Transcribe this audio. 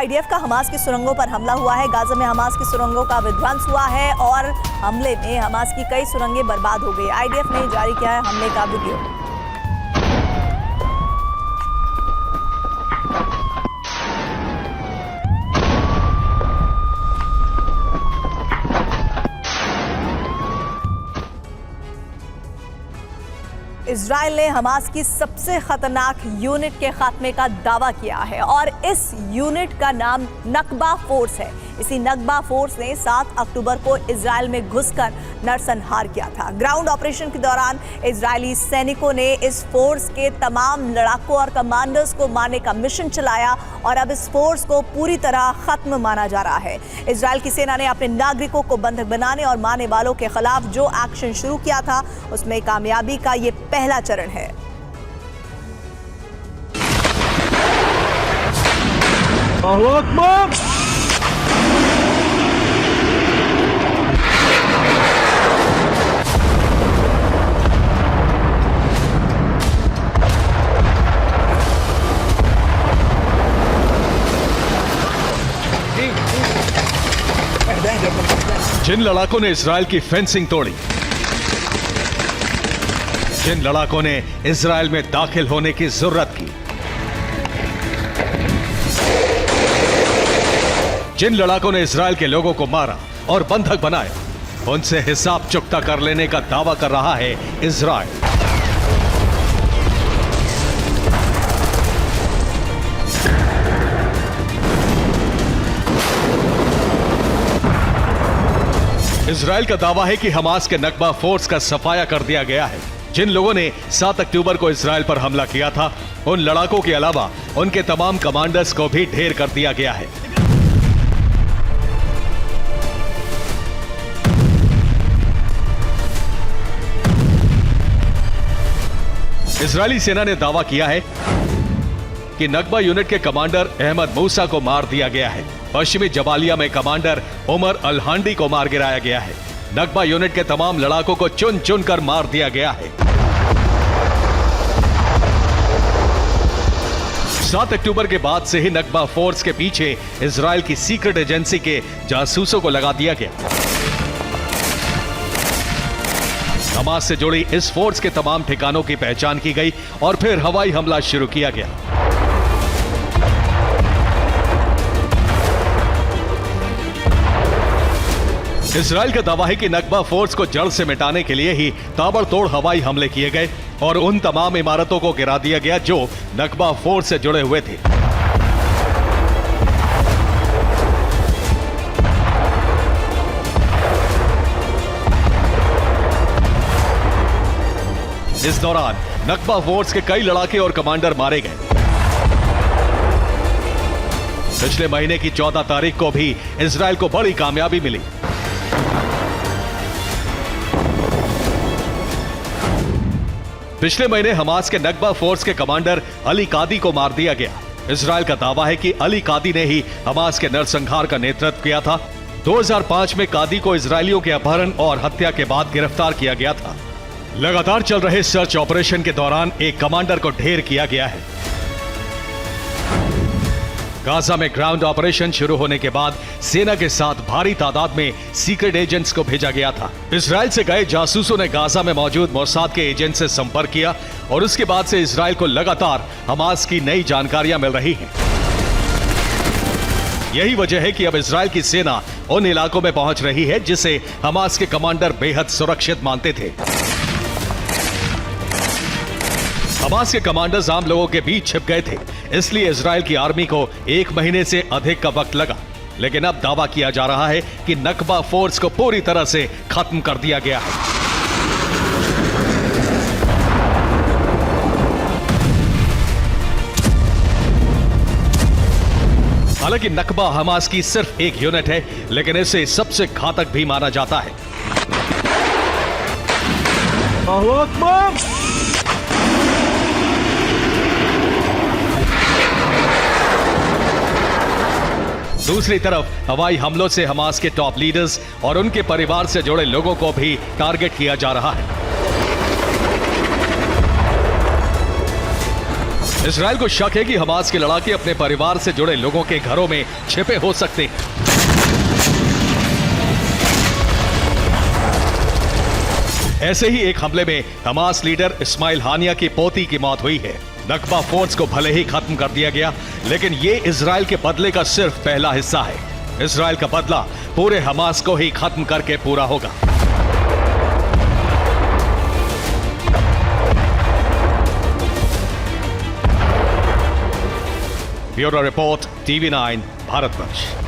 IDF का Hamas की सुरंगों पर हमला हुआ है। गाजा में हमास की सुरंगों का विध्वंस हुआ है और हमले में हमास की कई सुरंगें बर्बाद हो गई। आईडीएफ ने जारी किया है हमले का वीडियो। इजराइल ने हमास की सबसे खतरनाक यूनिट के खात्मे का दावा किया है और इस यूनिट का नाम नकबा फोर्स है। इसी नकबा फोर्स ने 7 अक्टूबर को इजराइल में घुसकर नरसंहार किया था। ग्राउंड ऑपरेशन के दौरान इजरायली सैनिकों ने इस फोर्स के तमाम लड़ाकों और कमांडर्स को मारने का मिशन चलाया और अब इस फोर्स को पूरी तरह खत्म माना जा रहा है। इजराइल की सेना ने अपने नागरिकों को बंधक बनाने और मारने वालों के खिलाफ जो एक्शन शुरू किया था उसमें कामयाबी का ये पहला चरण है। जिन लड़ाकों ने इजराइल की फेंसिंग तोड़ी, जिन लड़ाकों ने इजराइल में दाखिल होने की जरूरत की, जिन लड़ाकों ने इजराइल के लोगों को मारा और बंधक बनाया, उनसे हिसाब चुकता कर लेने का दावा कर रहा है इजराइल। इजराइल का दावा है कि हमास के नकबा फोर्स का सफाया कर दिया गया है। जिन लोगों ने 7 अक्टूबर को इजराइल पर हमला किया था, उन लड़ाकों के अलावा उनके तमाम कमांडर्स को भी ढेर कर दिया गया है। इजरायली सेना ने दावा किया है कि नकबा यूनिट के कमांडर अहमद मूसा को मार दिया गया है। पश्चिमी जबालिया में कमांडर उमर अल हांडी को मार गिराया गया है। नकबा यूनिट के तमाम लड़ाकों को चुन चुन कर मार दिया गया है। 7 अक्टूबर के बाद से ही नकबा फोर्स के पीछे इजराइल की सीक्रेट एजेंसी के जासूसों को लगा दिया गया। हमास से जुड़ी इस फोर्स के तमाम ठिकानों की पहचान की गई और फिर हवाई हमला शुरू किया गया। इजराइल का दावा है कि नकबा फोर्स को जड़ से मिटाने के लिए ही ताबड़तोड़ हवाई हमले किए गए और उन तमाम इमारतों को गिरा दिया गया जो नकबा फोर्स से जुड़े हुए थे। इस दौरान नकबा फोर्स के कई लड़ाके और कमांडर मारे गए। पिछले महीने की 14 तारीख को भी इजराइल को बड़ी कामयाबी मिली। पिछले महीने हमास के नकबा फोर्स के कमांडर अली कादी को मार दिया गया। इजराइल का दावा है कि अली कादी ने ही हमास के नरसंहार का नेतृत्व किया था। 2005 में कादी को इजरायलियों के अपहरण और हत्या के बाद गिरफ्तार किया गया था। लगातार चल रहे सर्च ऑपरेशन के दौरान एक कमांडर को ढेर किया गया है। गाजा में ग्राउंड ऑपरेशन शुरू होने के बाद सेना के साथ भारी तादाद में सीक्रेट एजेंट्स को भेजा गया था। इजराइल से गए जासूसों ने गाजा में मौजूद मोसाद के एजेंट से संपर्क किया और उसके बाद से इजराइल को लगातार हमास की नई जानकारियां मिल रही हैं। यही वजह है कि अब इजराइल की सेना उन इलाकों में पहुंच रही है जिसे हमास के कमांडर बेहद सुरक्षित मानते थे। हमास के कमांडर्स आम लोगों के बीच छिप गए थे, इसलिए इजराइल की आर्मी को 1 महीने से अधिक का वक्त लगा। लेकिन अब दावा किया जा रहा है कि नकबा फोर्स को पूरी तरह से खत्म कर दिया गया है। हालांकि नकबा हमास की सिर्फ एक यूनिट है, लेकिन इसे सबसे घातक भी माना जाता है। दूसरी तरफ हवाई हमलों से हमास के टॉप लीडर्स और उनके परिवार से जुड़े लोगों को भी टारगेट किया जा रहा है। इजराइल को शक है कि हमास के लड़ाके अपने परिवार से जुड़े लोगों के घरों में छिपे हो सकते हैं। ऐसे ही एक हमले में हमास लीडर इस्माइल हानिया की पोती की मौत हुई है। नक्बा फोर्स को भले ही खत्म कर दिया गया, लेकिन ये इजराइल के बदले का सिर्फ पहला हिस्सा है। इजराइल का बदला पूरे हमास को ही खत्म करके पूरा होगा। Bureau report, TV9 Bharatvarsh.